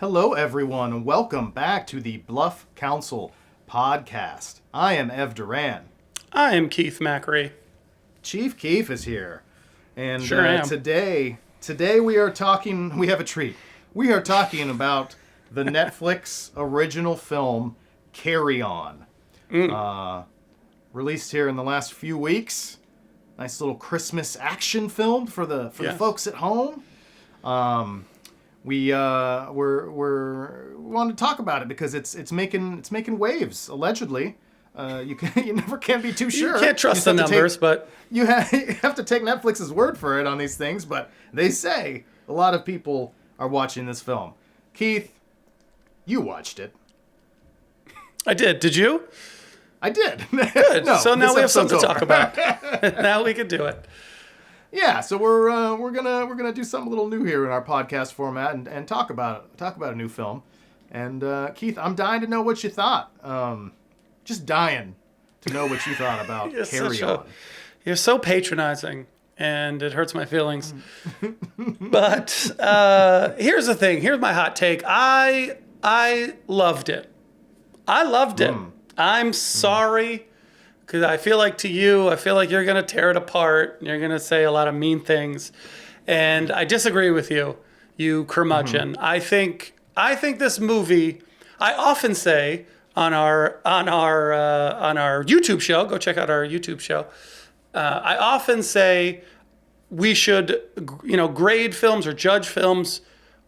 Hello, everyone, and welcome back to the Bluff Council podcast. I am Ev Duran. I am Keith Macri. Chief Keef is here. And Sure am. today we are talking, we have a treat. We are talking about the Netflix original film, Carry On. Released here in the last few weeks. Nice little Christmas action film for the folks at home. We wanted to talk about it because it's making waves, allegedly. You never can be too sure. You can't trust the numbers, but you have to take Netflix's word for it on these things. But they say a lot of people are watching this film. Keith, you watched it. I did. Did you? I did. Good. No, so now we have something to over. talk about. Now we can do it. Yeah, so we're gonna do something a little new here in our podcast format and talk about a new film. And Keith, I'm dying to know what you thought. Just dying to know what you thought about Carry On. You're so patronizing, and it hurts my feelings. But here's the thing. Here's my hot take. I loved it. I loved it. I'm sorry. Because I feel like you're going to tear it apart. You're going to say a lot of mean things. And I disagree with you, you curmudgeon. I think this movie, I often say on our YouTube show, go check out our YouTube show. I often say we should, grade films or judge films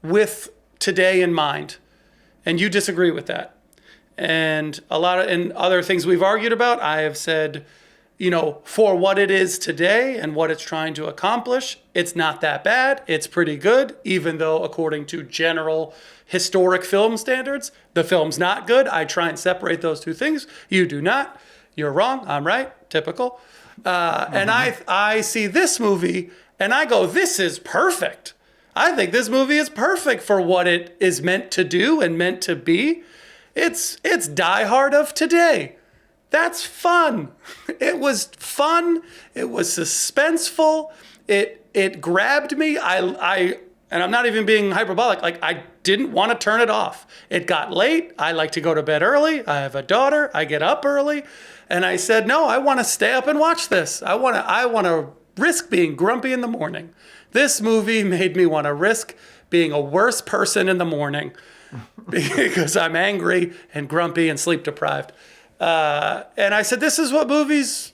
with today in mind. And you disagree with that. And and other things we've argued about, I have said, for what it is today and what it's trying to accomplish, it's not that bad. It's pretty good, even though according to general historic film standards, the film's not good. I try and separate those two things. You do not. You're wrong. I'm right. Typical. And I see this movie and I go, this is perfect. I think this movie is perfect for what it is meant to do and meant to be. It's Die Hard of today. That's fun. It was fun. It was suspenseful. It grabbed me. And I'm not even being hyperbolic. Like, I didn't want to turn it off. It got late. I like to go to bed early. I have a daughter. I get up early. And I said, no, I want to stay up and watch this. I want to risk being grumpy in the morning. This movie made me want to risk being a worse person in the morning. Because I'm angry and grumpy and sleep deprived. And I said, this is what movies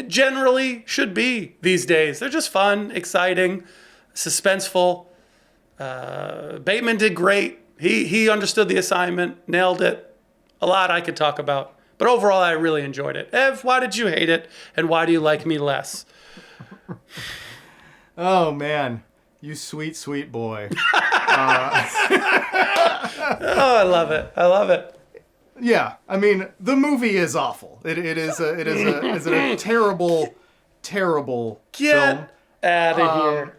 generally should be these days. They're just fun, exciting, suspenseful. Bateman did great. He understood the assignment, nailed it. A lot I could talk about. But overall, I really enjoyed it. Ev, why did you hate it? And why do you like me less? Oh, man. You sweet, sweet boy. Oh, I love it. I love it. Yeah, I mean, the movie is awful. It is a terrible, terrible film. Get out of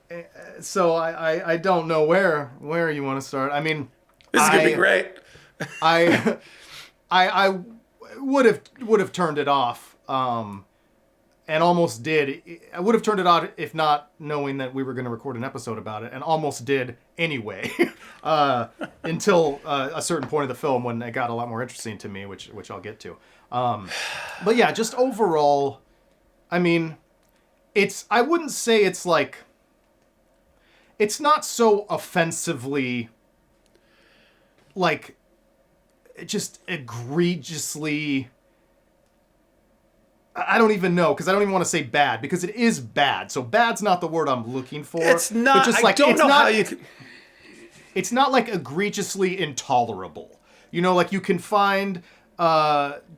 here. So I don't know where you want to start. I mean, This is gonna be great. I would have turned it off. And almost did. I would have turned it off if not knowing that we were going to record an episode about it, and almost did anyway, until a certain point of the film when it got a lot more interesting to me, which I'll get to. But yeah, just overall, I mean, I wouldn't say it's not so offensively, like, just egregiously. I don't even know, because I don't even want to say bad, because it is bad. So bad's not the word I'm looking for. It's not. But just, like, I don't know how you. It's not like egregiously intolerable. Like you can find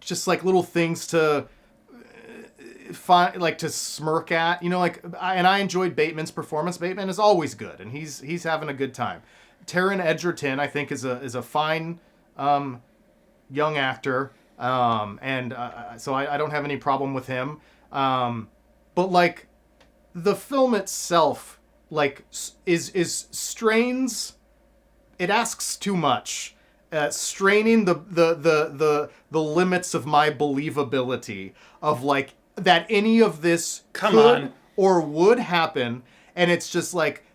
just like little things to find, like to smirk at. And I enjoyed Bateman's performance. Bateman is always good, and he's having a good time. Taron Egerton, I think, is a fine young actor. So I don't have any problem with him. But like the film itself, like is strains. It asks too much, straining the limits of my believability of like that any of this could or would happen. And it's just like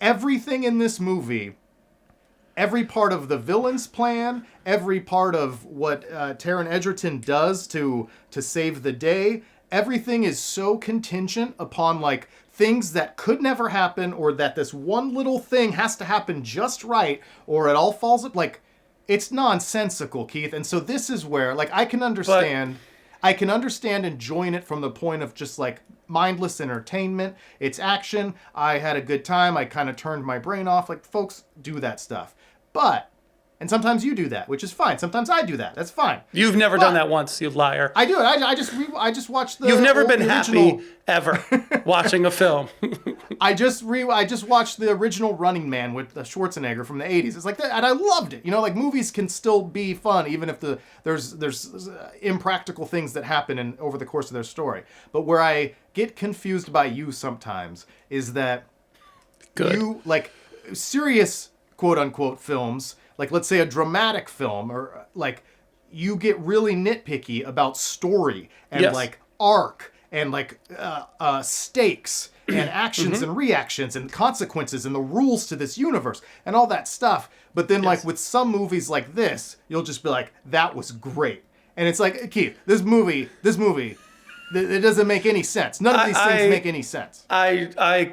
everything in this movie every part of the villain's plan, every part of what Taron Egerton does to save the day, everything is so contingent upon like things that could never happen, or that this one little thing has to happen just right, or it all falls up. Like, it's nonsensical, Keith. And so this is where, like, I can understand enjoying it from the point of just like mindless entertainment. It's action. I had a good time. I kind of turned my brain off. Like, folks do that stuff. And sometimes you do that, which is fine. Sometimes I do that. That's fine. You've never done that once, you liar. I do it. I just watched the. You've never been original... happy ever watching a film. I just watched the original Running Man with Schwarzenegger from the 80s. It's like that, and I loved it. You know, like, movies can still be fun even if there's impractical things that happen over the course of their story. But where I get confused by you sometimes is that you like serious quote unquote films. Like, let's say a dramatic film, or like, you get really nitpicky about story and like arc and like stakes and actions and reactions and consequences and the rules to this universe and all that stuff. But then like with some movies like this, you'll just be like, that was great. And it's like, Keith, this movie, it doesn't make any sense. None of these things make any sense. I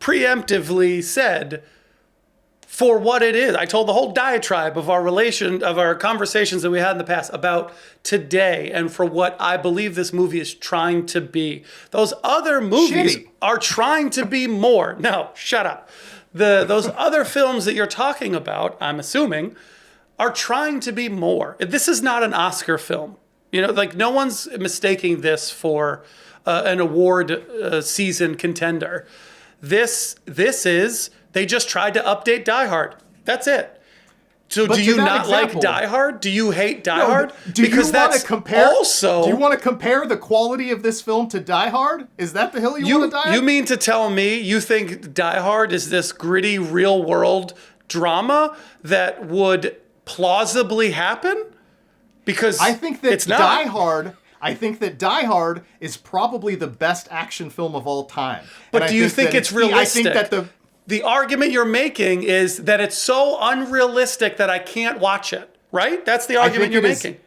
preemptively said, for what it is. I told the whole diatribe of our conversations that we had in the past about today, and for what I believe this movie is trying to be. Those other movies are trying to be more. No, shut up. Those other films that you're talking about, I'm assuming, are trying to be more. This is not an Oscar film. You know, like, no one's mistaking this for an award season contender. This is... They just tried to update Die Hard. That's it. So do you not like Die Hard? Do you hate Die Hard? Do you want to compare the quality of this film to Die Hard? Is that the hill you want to die on? You mean to tell me you think Die Hard is this gritty, real-world drama that would plausibly happen? Because I think that it's not. I think that Die Hard is probably the best action film of all time. But do you think it's realistic? I think that the argument you're making is that it's so unrealistic that I can't watch it, right? That's the argument you're making.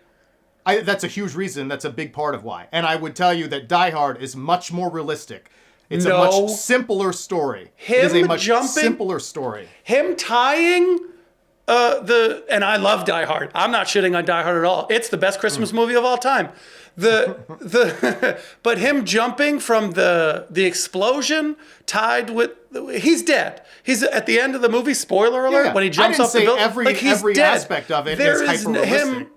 That's a huge reason. That's a big part of why. And I would tell you that Die Hard is much more realistic. It's a much simpler story. It is a much simpler story. Him tying and I love Die Hard. I'm not shitting on Die Hard at all. It's the best Christmas movie of all time. But him jumping from the explosion tied with, he's dead. He's at the end of the movie. Spoiler alert! When he jumps off the building, every aspect of it is hyper-realistic.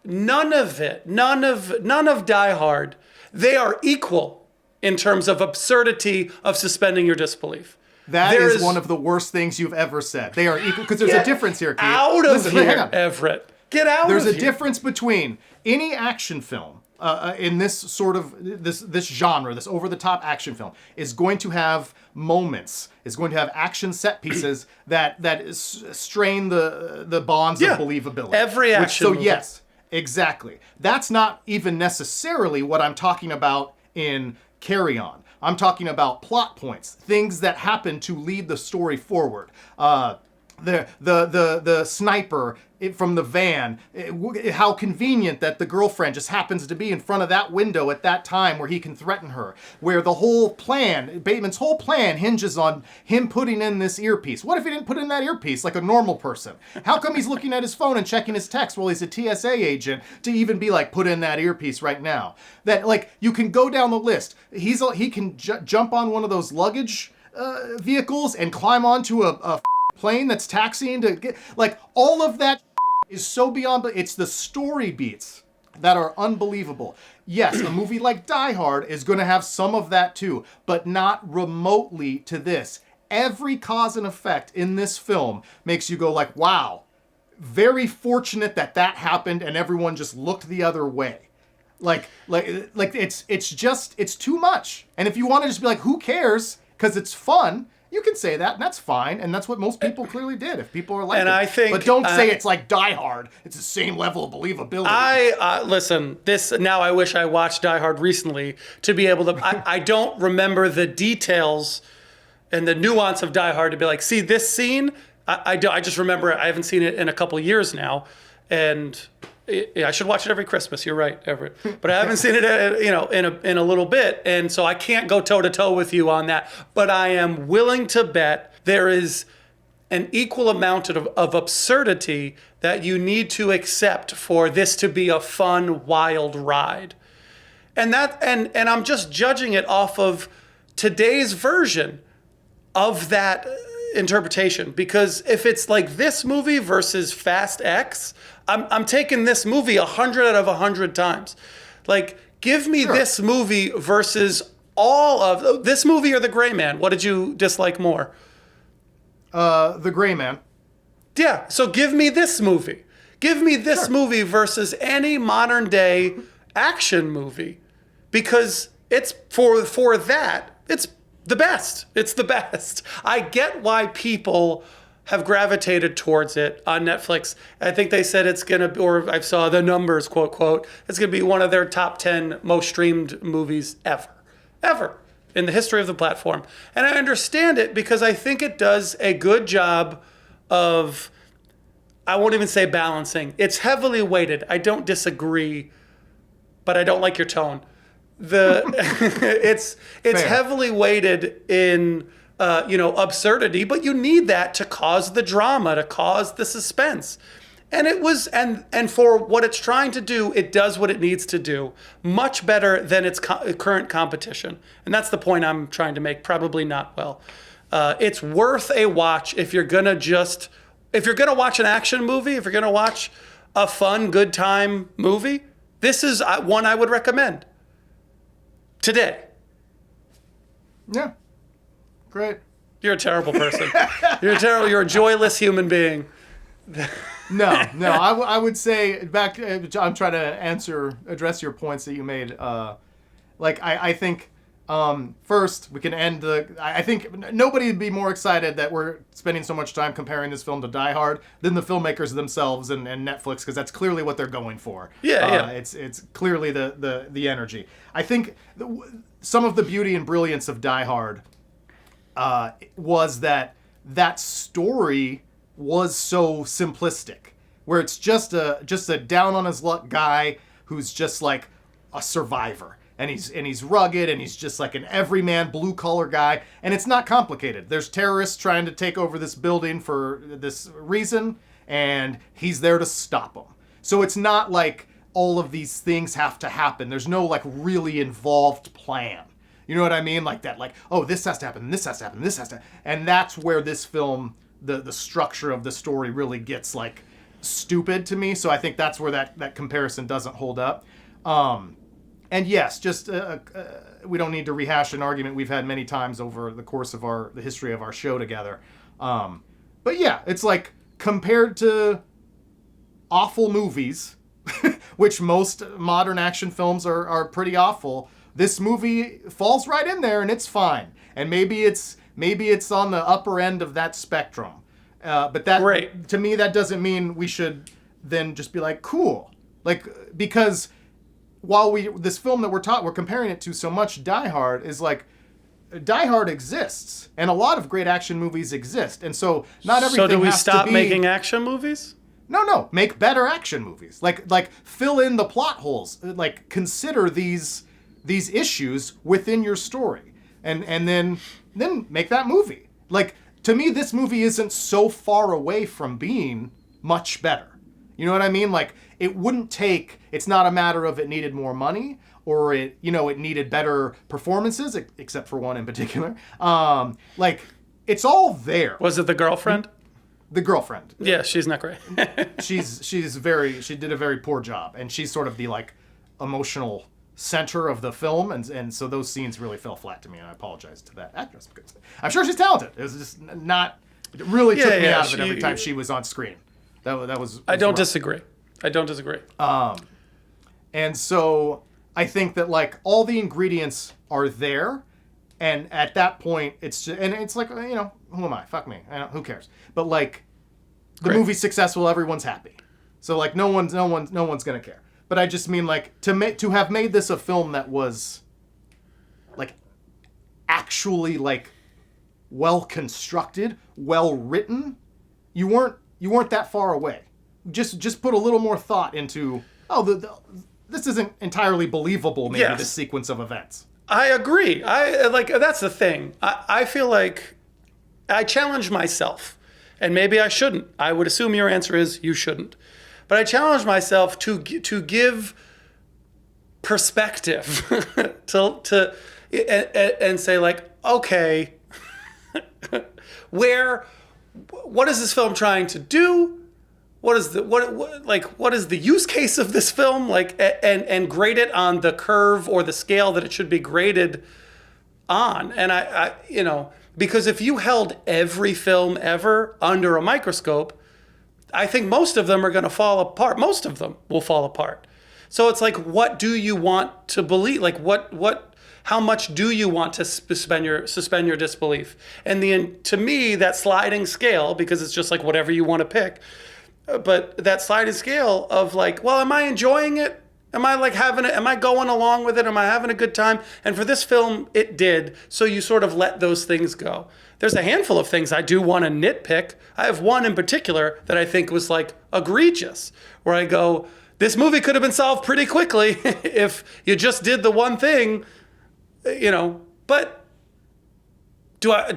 None of it. None of Die Hard. They are equal in terms of absurdity of suspending your disbelief. That is one of the worst things you've ever said. They are equal, because there's a difference here, Keith. Hang on. Everett. Get out of here. There's a difference between any action film in this sort of this genre, this over-the-top action film, is going to have moments, is going to have action set pieces that strain the bonds of believability. Every action movie. Yes, exactly. That's not even necessarily what I'm talking about in Carry On. I'm talking about plot points, things that happen to lead the story forward. The sniper from the van, how convenient that the girlfriend just happens to be in front of that window at that time where he can threaten her, where the whole plan, Bateman's whole plan, hinges on him putting in this earpiece. What if he didn't put in that earpiece like a normal person? How come he's looking at his phone and checking his text while he's a TSA agent to even be like, put in that earpiece right now? That, like, you can go down the list. He can jump on one of those luggage vehicles and climb onto a plane that's taxiing to get, like, all of that is so beyond, but it's the story beats that are unbelievable. Yes, a movie like Die Hard is going to have some of that too, but not remotely to this. Every cause and effect in this film makes you go like, wow, very fortunate that happened and everyone just looked the other way. Like it's too much. And if you want to just be like, who cares? Because it's fun. You can say that, and that's fine, and that's what most people clearly did. If people are like, I think, but don't say it's like Die Hard. It's the same level of believability. Listen. Now I wish I watched Die Hard recently to be able to. I don't remember the details and the nuance of Die Hard to be like, see this scene. I just remember I haven't seen it in a couple years now, and I should watch it every Christmas. You're right, Everett. But I haven't seen it, in a little bit, and so I can't go toe to toe with you on that. But I am willing to bet there is an equal amount of absurdity that you need to accept for this to be a fun, wild ride. And I'm just judging it off of today's version of that interpretation. Because if it's like this movie versus Fast X, I'm taking this movie 100 out of 100 times. Like, give me this movie versus all of this movie or The Gray Man. What did you dislike more? The Gray Man. Yeah, so give me this movie. Give me this movie versus any modern day action movie, because it's for that, it's the best. It's the best. I get why people have gravitated towards it on Netflix. I think they said it's going to, or I saw the numbers, quote, quote, it's going to be one of their top 10 most streamed movies ever in the history of the platform. And I understand it because I think it does a good job of, I won't even say balancing. It's heavily weighted. I don't disagree, but I don't like your tone. It's heavily weighted in absurdity, but you need that to cause the drama, to cause the suspense. And it was, and for what it's trying to do, it does what it needs to do much better than its current competition. And that's the point I'm trying to make. Probably not well. It's worth a watch if you're gonna watch an action movie, if you're gonna watch a fun, good time movie. This is one I would recommend today. Yeah, great. You're a terrible person. You're a joyless human being. No, I would say back. I'm trying to address your points that you made. I think first we can end I think nobody would be more excited that we're spending so much time comparing this film to Die Hard than the filmmakers themselves and Netflix, because that's clearly what they're going for. Yeah. It's clearly the energy. I think some of the beauty and brilliance of Die Hard was that story was so simplistic, where it's just a down on his luck guy who's just like a survivor, and he's rugged, and he's just like an everyman blue collar guy, and it's not complicated. There's terrorists trying to take over this building for this reason, and he's there to stop them. So it's not like all of these things have to happen. There's no like really involved plan. You know what I mean? Like that, like, oh, this has to happen, this has to happen, this has to, and that's where this film, the structure of the story really gets like stupid to me. So I think that's where that comparison doesn't hold up. And yes, just we don't need to rehash an argument we've had many times over the course of the history of our show together. But yeah, it's like compared to awful movies, which most modern action films are pretty awful, this movie falls right in there and it's fine. And maybe it's on the upper end of that spectrum. But that, right. To me, that doesn't mean we should then just be like, cool. Like, because while this film that we're comparing it to so much, Die Hard, is like, Die Hard exists. And a lot of great action movies exist. And so not everything has to be... So do we stop making action movies? No. Make better action movies. Like fill in the plot holes. Like, consider these issues within your story. And then make that movie. Like, to me, this movie isn't so far away from being much better. You know what I mean? Like, it wouldn't take, it's not a matter of it needed more money or it needed better performances, except for one in particular. Like, it's all there. Was it the girlfriend? The girlfriend. Yeah, she's not great. she did a very poor job, and she's sort of the like emotional center of the film, and so those scenes really fell flat to me, and I apologize to that actress because I'm sure she's talented. It was just not. It really took me out of it every time she was on screen. That was I don't disagree. And so I think that like all the ingredients are there, and at that point it's just, and it's like, who am I? Fuck me. Who cares? But like the movie's successful, everyone's happy. So like no one's gonna care. But I just mean like to have made this a film that was like actually like well constructed, well written, you weren't that far away. Just put a little more thought into, this isn't entirely believable, maybe, Yes. this sequence of events. I agree. That's the thing. I feel like I challenge myself, and maybe I shouldn't. I would assume your answer is you shouldn't. But I challenge myself to give perspective and say, like, okay, what is this film trying to do? What is the use case of this film? Like, and grade it on the curve or the scale that it should be graded on. And I because if you held every film ever under a microscope, I think most of them are going to fall apart. Most of them will fall apart. So it's like, what do you want to believe? Like, how much do you want to suspend your disbelief? And to me, that sliding scale, because it's just like whatever you want to pick, but that sliding scale of like, well, am I enjoying it? Am I like having it? Am I going along with it? Am I having a good time? And for this film, it did. So you sort of let those things go. There's a handful of things I do want to nitpick. I have one in particular that I think was like egregious, where I go, this movie could have been solved pretty quickly if you just did the one thing, but do I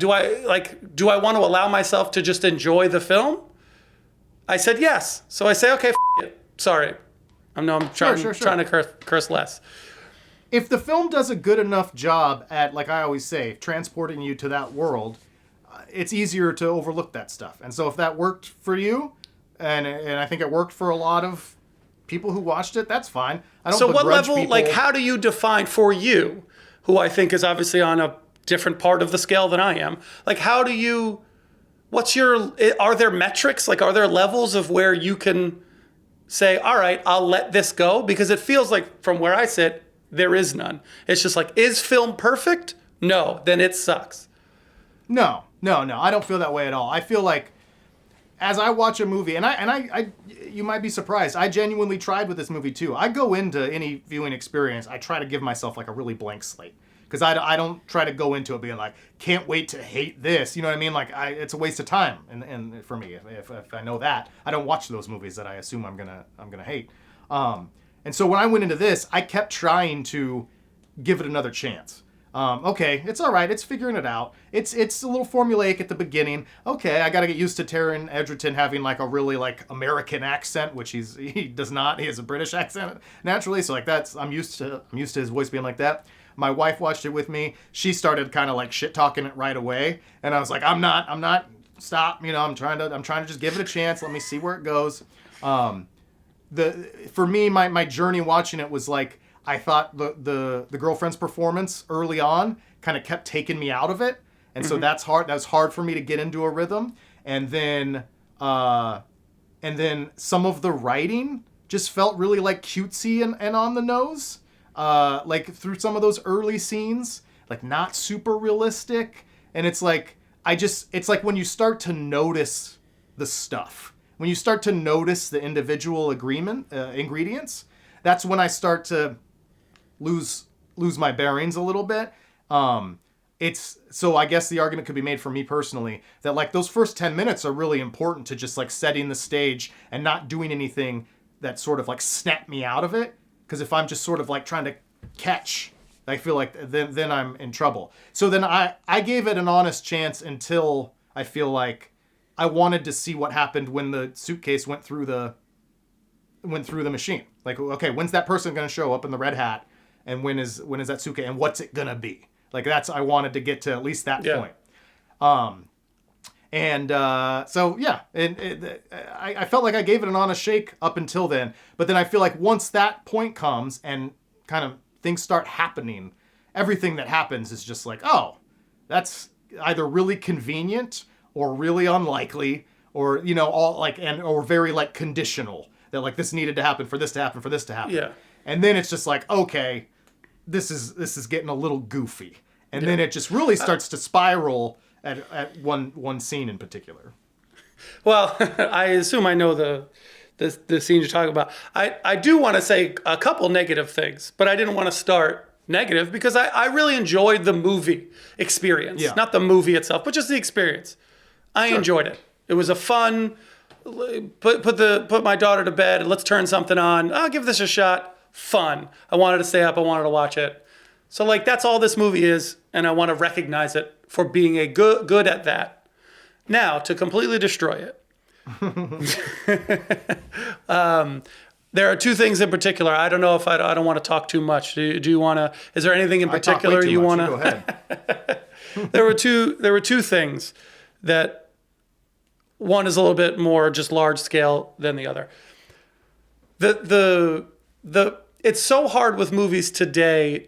want to allow myself to just enjoy the film? I said yes. So I say, okay, it. Sorry. I'm trying to curse less. If the film does a good enough job at, like I always say, transporting you to that world, it's easier to overlook that stuff. And so if that worked for you, and I think it worked for a lot of people who watched it, that's fine. I don't. So what level? People. Like, how do you define for you, who I think is obviously on a different part of the scale than I am? Like, how do you? Are there metrics? Like, are there levels of where you can say, all right, I'll let this go? Because it feels like, from where I sit, there is none. It's just like, is film perfect? No, then it sucks. No, I don't feel that way at all. I feel like, as I watch a movie, and I you might be surprised, I genuinely tried with this movie too. I go into any viewing experience, I try to give myself like a really blank slate. Because I don't try to go into it being like, can't wait to hate this. You know what I mean? Like, it's a waste of time. And for me, if I know that, I don't watch those movies that I assume I'm gonna hate. And so when I went into this, I kept trying to give it another chance. Okay, it's all right. It's figuring it out. It's a little formulaic at the beginning. Okay, I got to get used to Taron Egerton having like a really like American accent, which he does not. He has a British accent naturally. So like I'm used to his voice being like that. My wife watched it with me. She started kind of like shit talking it right away, and I was like, I'm not. Stop. I'm trying to just give it a chance. Let me see where it goes. For me, my journey watching it was like, I thought the girlfriend's performance early on kind of kept taking me out of it, and so that's hard. That's hard for me to get into a rhythm. And then some of the writing just felt really like cutesy and on the nose. Like through some of those early scenes, like not super realistic. And it's like, it's like when you start to notice the stuff, when you start to notice the individual ingredients, that's when I start to lose my bearings a little bit. So I guess the argument could be made for me personally that like those first 10 minutes are really important to just like setting the stage and not doing anything that sort of like snap me out of it. Because if I'm just sort of like trying to catch, I feel like then I'm in trouble. So then I gave it an honest chance until I feel like I wanted to see what happened when the suitcase went through the machine. Like, okay, when's that person going to show up in the red hat, and when is that suitcase, and what's it gonna be? Like I wanted to get to at least that point. So yeah, I felt like I gave it an honest shake up until then. But then I feel like once that point comes and kind of things start happening, everything that happens is just like, oh, that's either really convenient or really unlikely, or all like or very like conditional, that like this needed to happen for this to happen for this to happen. Yeah. And then it's just like, okay, this is getting a little goofy, and then it just really starts to spiral at one scene in particular. Well, I assume I know the scene you're talking about. I do want to say a couple negative things, but I didn't want to start negative because I really enjoyed the movie experience. Yeah. Not the movie itself, but just the experience. I enjoyed it. It was a fun, put my daughter to bed and let's turn something on. I'll give this a shot. Fun. I wanted to stay up. I wanted to watch it. So like that's all this movie is, and I want to recognize it for being a good at that. Now to completely destroy it. There are two things in particular. I don't know if I don't want to talk too much. Do you want to? Is there anything in particular you want to? Go ahead. There were two things that one is a little bit more just large scale than the other. The it's so hard with movies today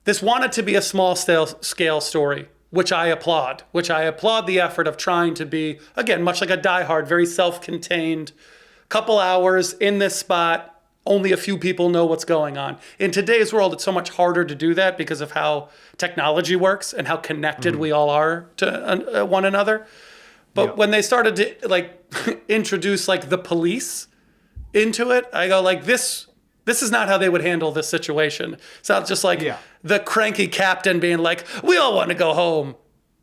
this wanted to be a small scale story, which I applaud. Which I applaud the effort of trying to be, again, much like a Die Hard, very self-contained. Couple hours in this spot, only a few people know what's going on. In today's world, it's so much harder to do that because of how technology works and how connected we all are to one another. But when they started to like introduce like the police into it, I go like this is not how they would handle this situation. It's not just like the cranky captain being like, we all want to go home.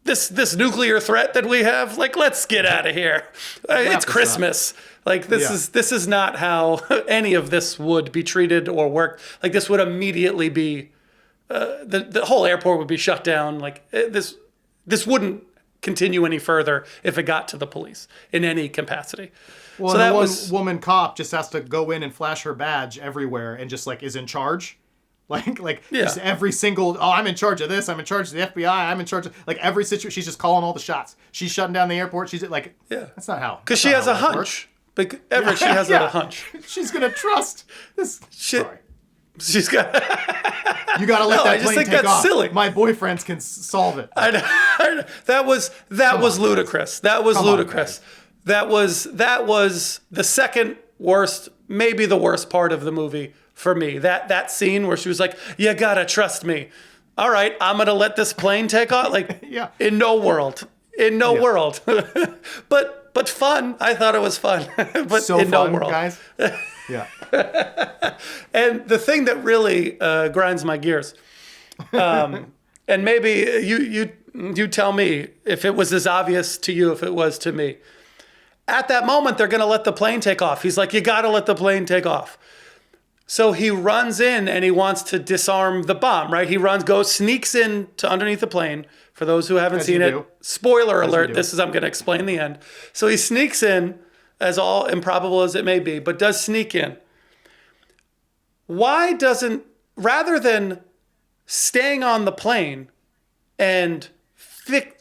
This nuclear threat that we have, like, let's get out of here. It's Christmas. Like this is not how any of this would be treated or work. Like this would immediately be the whole airport would be shut down. Like this wouldn't continue any further if it got to the police in any capacity. Well, so that woman cop just has to go in and flash her badge everywhere and just like is in charge. Just every single, I'm in charge of this, I'm in charge of the FBI, I'm in charge of, like, every situation, she's just calling all the shots. She's shutting down the airport, she's like, that's not how. Because she has a hunch. She has a hunch. She's going to trust this. Sorry. She's got... You got to let that plane take off. Silly. My boyfriends can solve it. I know. That was ludicrous. That was ludicrous. That was the second worst, maybe the worst part of the movie. For me, that scene where she was like, you gotta trust me. All right, I'm gonna let this plane take off. Like, in no world. But fun. I thought it was fun. But so in fun, no world. Guys. Yeah. And the thing that really grinds my gears, and maybe you tell me if it was as obvious to you if it was to me. At that moment, they're gonna let the plane take off. He's like, you gotta let the plane take off. So he runs in and he wants to disarm the bomb, right? He sneaks in to underneath the plane. For those who haven't seen it, spoiler alert, I'm going to explain the end. So he sneaks in, as all improbable as it may be, but does sneak in. Why doesn't, rather than staying on the plane and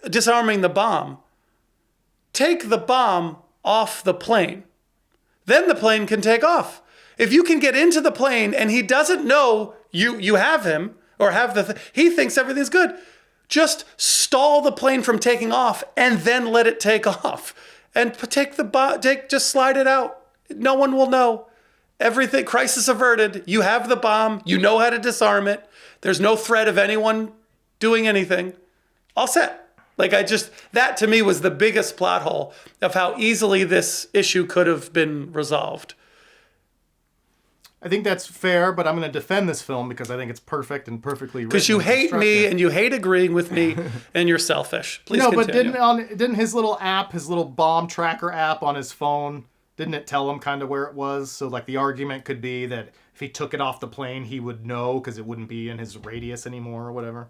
disarming the bomb, take the bomb off the plane? Then the plane can take off. If you can get into the plane and he doesn't know you have him or have he thinks everything's good, just stall the plane from taking off and then let it take off and just slide it out. No one will know. Everything, crisis averted. You have the bomb. You know how to disarm it. There's no threat of anyone doing anything. All set. That to me was the biggest plot hole of how easily this issue could have been resolved. I think that's fair, but I'm going to defend this film because I think it's perfect and perfectly written. Because you hate me and you hate agreeing with me and you're selfish. Please continue. But didn't his little app, his little bomb tracker app on his phone, didn't it tell him kind of where it was? So like the argument could be that if he took it off the plane, he would know because it wouldn't be in his radius anymore or whatever.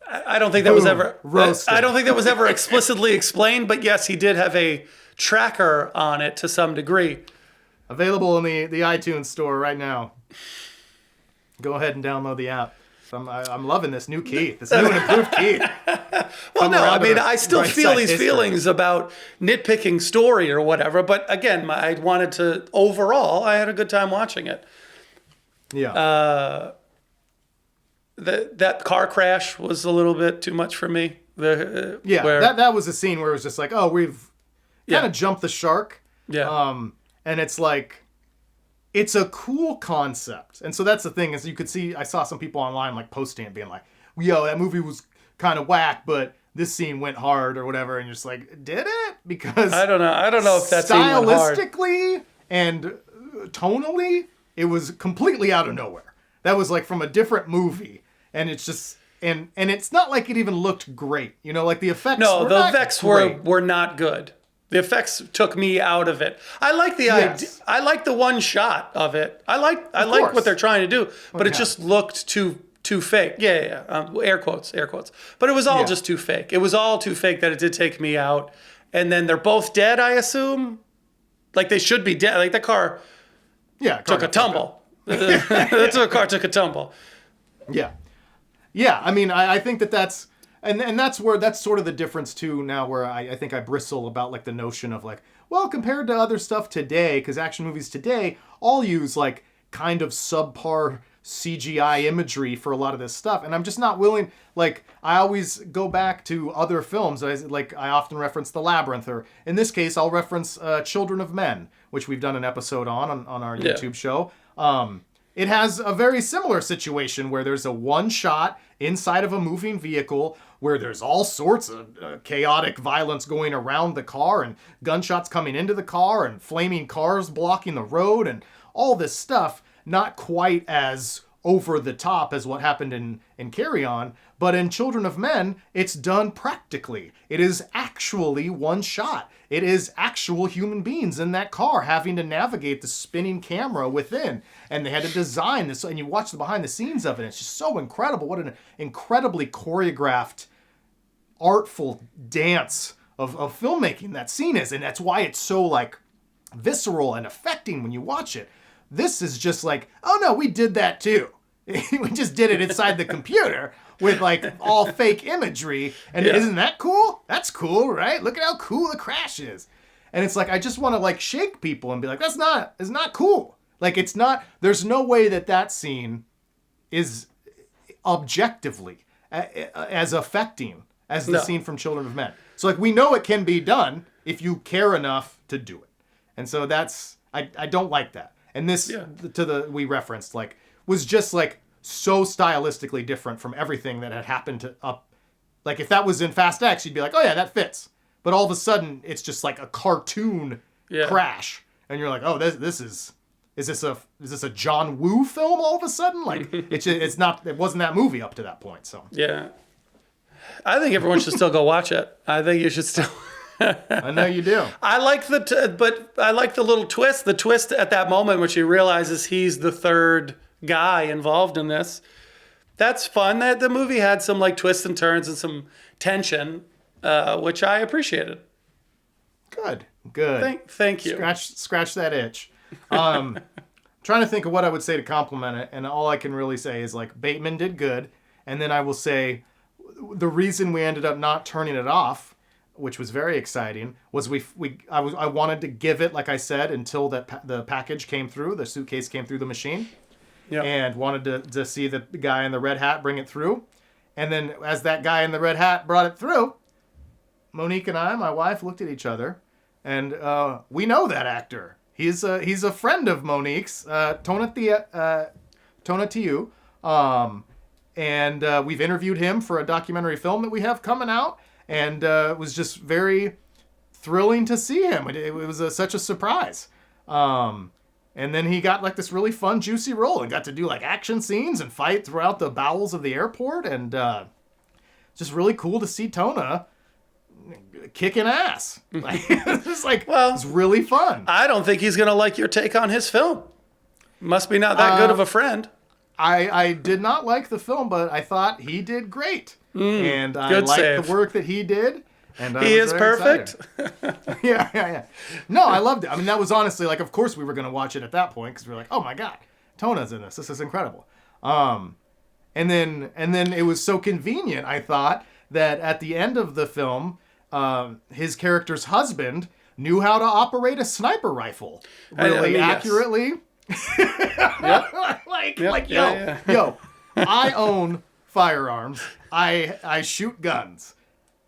I don't think that was ever roasted. I don't think that was ever explicitly explained, but yes, he did have a tracker on it to some degree. Available in the iTunes store right now. Go ahead and download the app. I'm loving this new Keith, this new and improved Keith. Well, no, I mean, I still feel these feelings about nitpicking story or whatever, but again, overall, I had a good time watching it. Yeah. That car crash was a little bit too much for me. That was a scene where it was just like, oh, we've kind of jumped the shark. Yeah. And it's like, it's a cool concept. And so that's the thing is you could see, I saw some people online like posting it being like, yo, that movie was kind of whack, but this scene went hard or whatever. And you're just like, did it? Because I don't know if that scene went hard. Stylistically and tonally, it was completely out of nowhere. That was like from a different movie. And it's just, and it's not like it even looked great. You know, like the effects. No, were the not effects great. were not good. The effects took me out of it. I like the idea. Yes. I like the one shot of it. I like course. what they're trying to do, but it yeah. just looked too fake. Yeah. Air quotes. But it was all just too fake. It was all too fake that it did take me out. And then they're both dead, I assume. Like they should be dead. Like the car took a tumble. The car took a tumble. Yeah. Yeah, I mean, I think that's... And that's sort of the difference, too, now where I think I bristle about, like, the notion of, like, well, compared to other stuff today, because action movies today all use, like, kind of subpar CGI imagery for a lot of this stuff. And I'm just not willing... Like, I always go back to other films. I often reference The Labyrinth, or in this case, I'll reference Children of Men, which we've done an episode on our YouTube show. It has a very similar situation where there's a one shot inside of a moving vehicle where there's all sorts of chaotic violence going around the car and gunshots coming into the car and flaming cars blocking the road and all this stuff. Not quite as over the top as what happened in Carry On, but in Children of Men, it's done practically. It is actually one shot. It is actual human beings in that car having to navigate the spinning camera within. And they had to design this, and you watch the behind the scenes of it, it's just so incredible. What an incredibly choreographed, artful dance of filmmaking that scene is. And that's why it's so, like, visceral and affecting when you watch it. This is just like, oh no, we did that too. We just did it inside the computer with like all fake imagery. And isn't that cool? That's cool, right? Look at how cool the crash is. And it's like, I just want to like shake people and be like, it's not cool. Like it's not, there's no way that scene is objectively as affecting as the scene from Children of Men. So like, we know it can be done if you care enough to do it. And so I don't like that. And this, we referenced, like, was just, like, so stylistically different from everything that had happened to up. Like, if that was in Fast X, you'd be like, oh, yeah, that fits. But all of a sudden, it's just, like, a cartoon crash. And you're like, oh, is this a John Woo film all of a sudden? Like, it wasn't that movie up to that point, so. Yeah. I think everyone should still go watch it. I think you should still... I know you do. I like but I like the little twist. The twist at that moment when she realizes he's the third guy involved in this. That's fun. That the movie had some like twists and turns and some tension, which I appreciated. Good. Thank you. Scratch that itch. Trying to think of what I would say to compliment it, and all I can really say is like Bateman did good, and then I will say the reason we ended up not turning it off, which was very exciting, was I wanted to give it, like I said, until the package came through, the suitcase came through the machine, and wanted to see the guy in the red hat bring it through. And then as that guy in the red hat brought it through, Monique and I, my wife, looked at each other, and we know that actor. He's a friend of Monique's, Tonatiuh, and we've interviewed him for a documentary film that we have coming out. And it was just very thrilling to see him. It was such a surprise. And then he got like this really fun, juicy role and got to do like action scenes and fight throughout the bowels of the airport. And just really cool to see Tona kicking ass. Like, it's really fun. I don't think he's going to like your take on his film. Must be not that good of a friend. I did not like the film, but I thought he did great. And I liked the work that he did. And he is perfect. Yeah. No, I loved it. I mean, that was honestly like, of course we were going to watch it at that point because we were like, oh my God, Tona's in this. This is incredible. And then it was so convenient, I thought, that at the end of the film, his character's husband knew how to operate a sniper rifle really accurately. Yo, I own firearms. I shoot guns.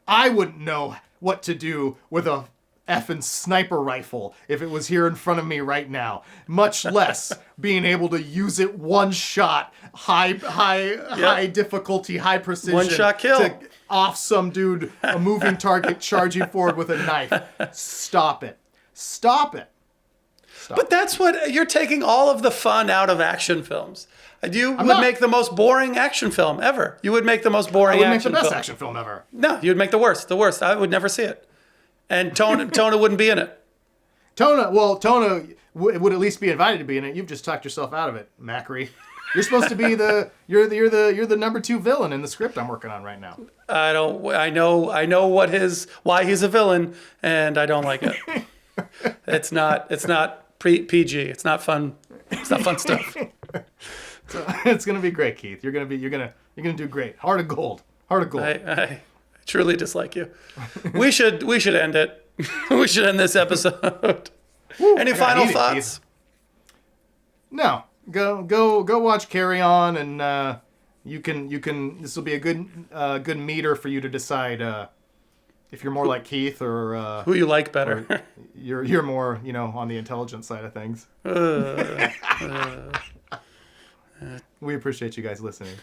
I wouldn't know what to do with a effing sniper rifle if it was here in front of me right now. Much less being able to use it one shot, high difficulty, high precision. One shot kill. To off some dude, a moving target charging forward with a knife. Stop it. Stop. But that's what you're taking all of the fun out of action films. You would not. make the most boring action film ever. You would make the most boring I would make action the best film. action film ever. No, you'd make the worst. The worst. I would never see it. And Tona wouldn't be in it. Tona would at least be invited to be in it. You've just talked yourself out of it, Macri. You're supposed to be you're the number 2 villain in the script I'm working on right now. I know why he's a villain, and I don't like it. It's not PG. It's not fun. It's not fun stuff. So, it's gonna be great, Keith. You're gonna do great. Heart of gold. Heart of gold. I truly dislike you. We should end it. We should end this episode. Woo, Any final thoughts? Keith. No. Go watch Carry On, and you can. This will be a good meter for you to decide if you're more like Keith or who you like better. or you're more on the intelligent side of things. We appreciate you guys listening.